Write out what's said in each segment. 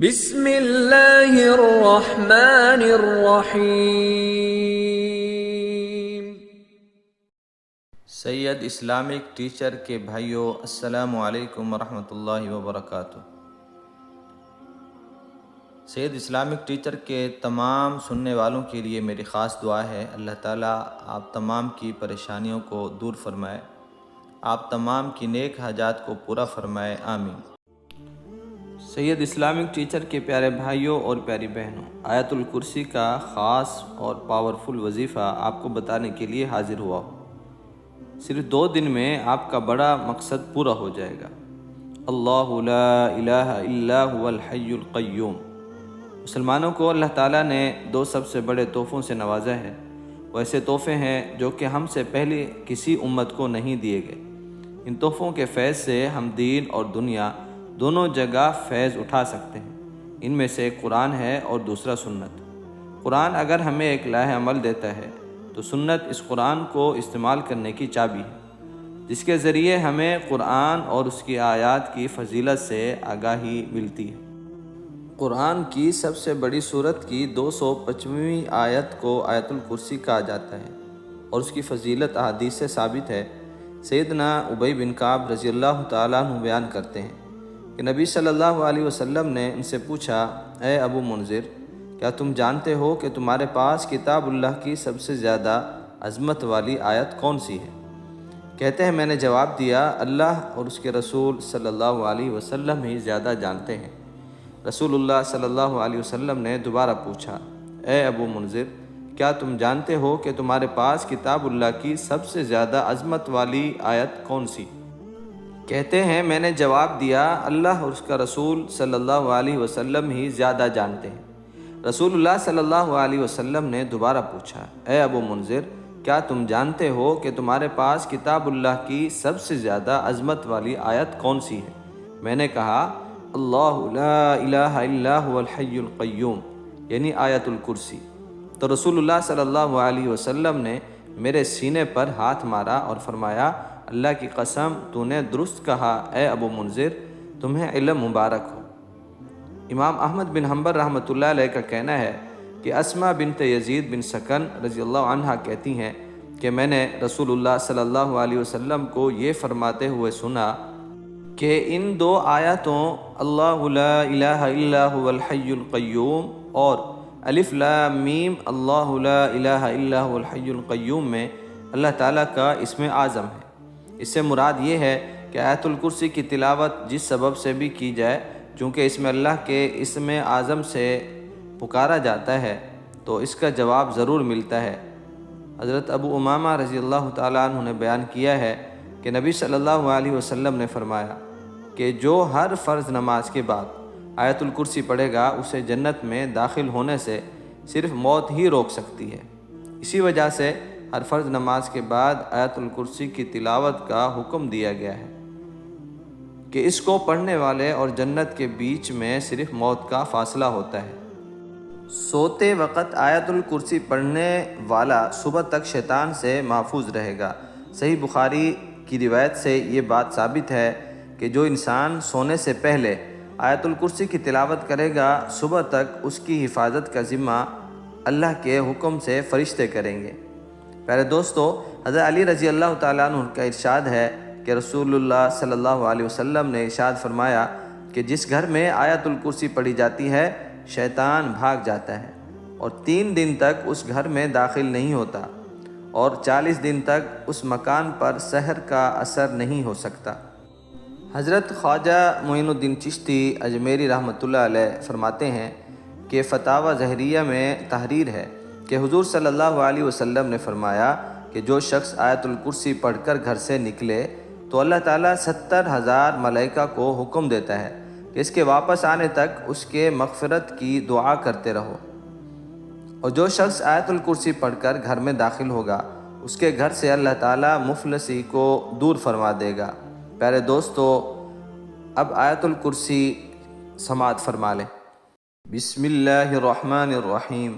بسم اللہ الرحمن الرحیم۔ سید اسلامک ٹیچر کے بھائیوں، السلام علیکم ورحمۃ اللہ وبرکاتہ۔ سید اسلامک ٹیچر کے تمام سننے والوں کے لیے میری خاص دعا ہے، اللہ تعالیٰ آپ تمام کی پریشانیوں کو دور فرمائے، آپ تمام کی نیک حاجات کو پورا فرمائے، آمین۔ سید اسلامک ٹیچر کے پیارے بھائیوں اور پیاری بہنوں، آیت الکرسی کا خاص اور پاورفل وظیفہ آپ کو بتانے کے لیے حاضر ہوا ہوں۔ صرف 2 دن میں آپ کا بڑا مقصد پورا ہو جائے گا۔ اللہ لا الہ الا هو الحی القیوم۔ مسلمانوں کو اللہ تعالیٰ نے 2 سب سے بڑے تحفوں سے نوازا ہے۔ وہ ایسے تحفے ہیں جو کہ ہم سے پہلے کسی امت کو نہیں دیے گئے۔ ان تحفوں کے فیض سے ہم دین اور دنیا دونوں جگہ فیض اٹھا سکتے ہیں۔ ان میں سے ایک قرآن ہے اور دوسرا سنت۔ قرآن اگر ہمیں ایک لاہ عمل دیتا ہے تو سنت اس قرآن کو استعمال کرنے کی چابی ہے، جس کے ذریعے ہمیں قرآن اور اس کی آیات کی فضیلت سے آگاہی ملتی ہے۔ قرآن کی سب سے بڑی سورت کی 225ویں آیت کو آیت الکرسی کہا جاتا ہے اور اس کی فضیلت احادیث سے ثابت ہے۔ سیدنا ابی بن کعب رضی اللہ تعالیٰ عنہ بیان کرتے ہیں کہ نبی صلی اللہ علیہ وسلم نے ان سے پوچھا، اے ابو منذر، کیا تم جانتے ہو کہ تمہارے پاس کتاب اللہ کی سب سے زیادہ عظمت والی آیت کون سی ہے؟ کہتے ہیں میں نے جواب دیا، اللہ اور اس کے رسول صلی اللہ علیہ وسلم ہی زیادہ جانتے ہیں۔ رسول اللہ صلی اللہ علیہ وسلم نے دوبارہ پوچھا، اے ابو منذر، کیا تم جانتے ہو کہ تمہارے پاس کتاب اللہ کی سب سے زیادہ عظمت والی آیت کون سی؟ کہتے ہیں میں نے جواب دیا، اللہ اور اس کا رسول صلی اللہ علیہ وسلم ہی زیادہ جانتے ہیں۔ رسول اللہ صلی اللہ علیہ وسلم نے دوبارہ پوچھا، اے ابو منذر، کیا تم جانتے ہو کہ تمہارے پاس کتاب اللہ کی سب سے زیادہ عظمت والی آیت کون سی ہے؟ میں نے کہا، اللہ لا الہ الا هو الحی القیوم، یعنی آیت الکرسی۔ تو رسول اللہ صلی اللہ علیہ وسلم نے میرے سینے پر ہاتھ مارا اور فرمایا، اللہ کی قسم تو نے درست کہا اے ابو منذر، تمہیں علم مبارک ہو۔ امام احمد بن حنبل رحمۃ اللہ علیہ کا کہنا ہے کہ اسما بنت یزید بن سکن رضی اللہ عنہا کہتی ہیں کہ میں نے رسول اللہ صلی اللہ علیہ وسلم کو یہ فرماتے ہوئے سنا کہ ان 2 آیاتوں اللہ لا الہ الا هو الحی القیوم اور الف لام میم اللہ لا الہ الا هو الحی القیوم میں اللہ تعالیٰ کا اسم اعظم ہے۔ اس سے مراد یہ ہے کہ آیت الکرسی کی تلاوت جس سبب سے بھی کی جائے، چونکہ اس میں اللہ کے اسم اعظم سے پکارا جاتا ہے تو اس کا جواب ضرور ملتا ہے۔ حضرت ابو امامہ رضی اللہ تعالیٰ عنہ نے بیان کیا ہے کہ نبی صلی اللہ علیہ وسلم نے فرمایا کہ جو ہر فرض نماز کے بعد آیت الکرسی پڑھے گا اسے جنت میں داخل ہونے سے صرف موت ہی روک سکتی ہے۔ اسی وجہ سے ہر فرض نماز کے بعد آیت الکرسی کی تلاوت کا حکم دیا گیا ہے کہ اس کو پڑھنے والے اور جنت کے بیچ میں صرف موت کا فاصلہ ہوتا ہے۔ سوتے وقت آیت الکرسی پڑھنے والا صبح تک شیطان سے محفوظ رہے گا۔ صحیح بخاری کی روایت سے یہ بات ثابت ہے کہ جو انسان سونے سے پہلے آیت الکرسی کی تلاوت کرے گا، صبح تک اس کی حفاظت کا ذمہ اللہ کے حکم سے فرشتے کریں گے۔ پیارے دوستو، حضرت علی رضی اللہ تعالیٰ عنہ کا ارشاد ہے کہ رسول اللہ صلی اللہ علیہ وسلم نے ارشاد فرمایا کہ جس گھر میں آیت الکرسی پڑھی جاتی ہے شیطان بھاگ جاتا ہے اور 3 دن تک اس گھر میں داخل نہیں ہوتا اور 40 دن تک اس مکان پر سحر کا اثر نہیں ہو سکتا۔ حضرت خواجہ معین الدین چشتی اجمیری رحمۃ اللہ علیہ فرماتے ہیں کہ فتاوی ظہریہ میں تحریر ہے کہ حضور صلی اللہ علیہ وسلم نے فرمایا کہ جو شخص آیت الکرسی پڑھ کر گھر سے نکلے تو اللہ تعالیٰ 70,000 ملائکہ کو حکم دیتا ہے کہ اس کے واپس آنے تک اس کے مغفرت کی دعا کرتے رہو، اور جو شخص آیت الکرسی پڑھ کر گھر میں داخل ہوگا اس کے گھر سے اللہ تعالیٰ مفلسی کو دور فرما دے گا۔ پیارے دوستو، اب آیت الکرسی سماعت فرما لیں۔ بسم اللہ الرحمن الرحیم۔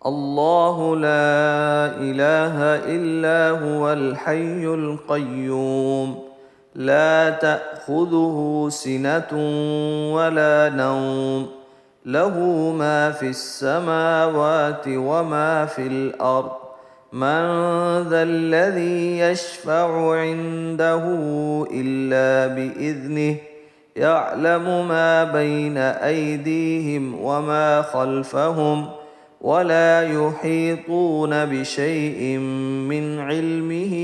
اللہ لا الہ الا هو الحی القیوم لا تأخذه سنة ولا نوم له ما في السماوات وما في الأرض من ذا الذي يشفع عنده إلا بإذنه يعلم ما بين أيديهم وما خلفهم ولا يحيطون بشيء من علمه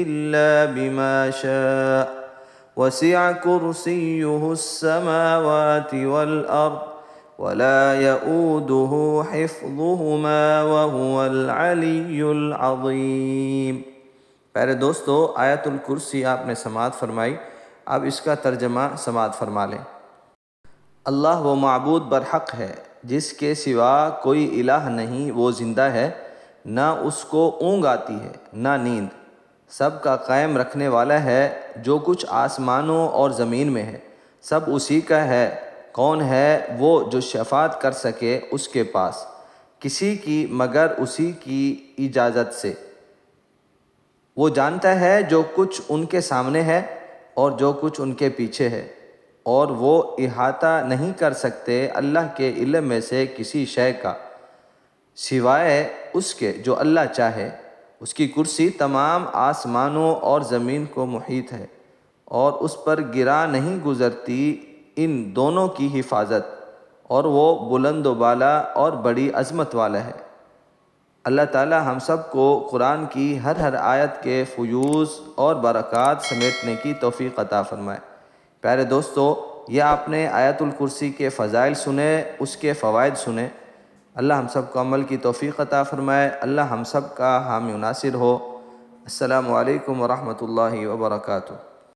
إلا بما شاء وسع كرسيه السماوات والأرض ولا يؤوده حفظهما وهو العلی العظیم۔ پیارے دوستو، آیت الکرسی آپ نے سماعت فرمائی، اب اس کا ترجمہ سماعت فرما لیں۔ اللہ وہ معبود برحق ہے جس کے سوا کوئی الہ نہیں، وہ زندہ ہے، نہ اس کو اونگ آتی ہے نہ نیند، سب کا قائم رکھنے والا ہے، جو کچھ آسمانوں اور زمین میں ہے سب اسی کا ہے۔ کون ہے وہ جو شفاعت کر سکے اس کے پاس کسی کی مگر اسی کی اجازت سے؟ وہ جانتا ہے جو کچھ ان کے سامنے ہے اور جو کچھ ان کے پیچھے ہے، اور وہ احاطہ نہیں کر سکتے اللہ کے علم میں سے کسی شے کا سوائے اس کے جو اللہ چاہے۔ اس کی کرسی تمام آسمانوں اور زمین کو محیط ہے، اور اس پر گرا نہیں گزرتی ان دونوں کی حفاظت، اور وہ بلند و بالا اور بڑی عظمت والا ہے۔ اللہ تعالی ہم سب کو قرآن کی ہر آیت کے فیوز اور برکات سمیٹنے کی توفیق عطا فرمائے۔ پیارے دوستو، یہ آپ نے آیت الکرسی کے فضائل سنے، اس کے فوائد سنے۔ اللہ ہم سب کو عمل کی توفیق عطا فرمائے۔ اللہ ہم سب کا حامی و ناصر ہو۔ السلام علیکم ورحمۃ اللہ وبرکاتہ۔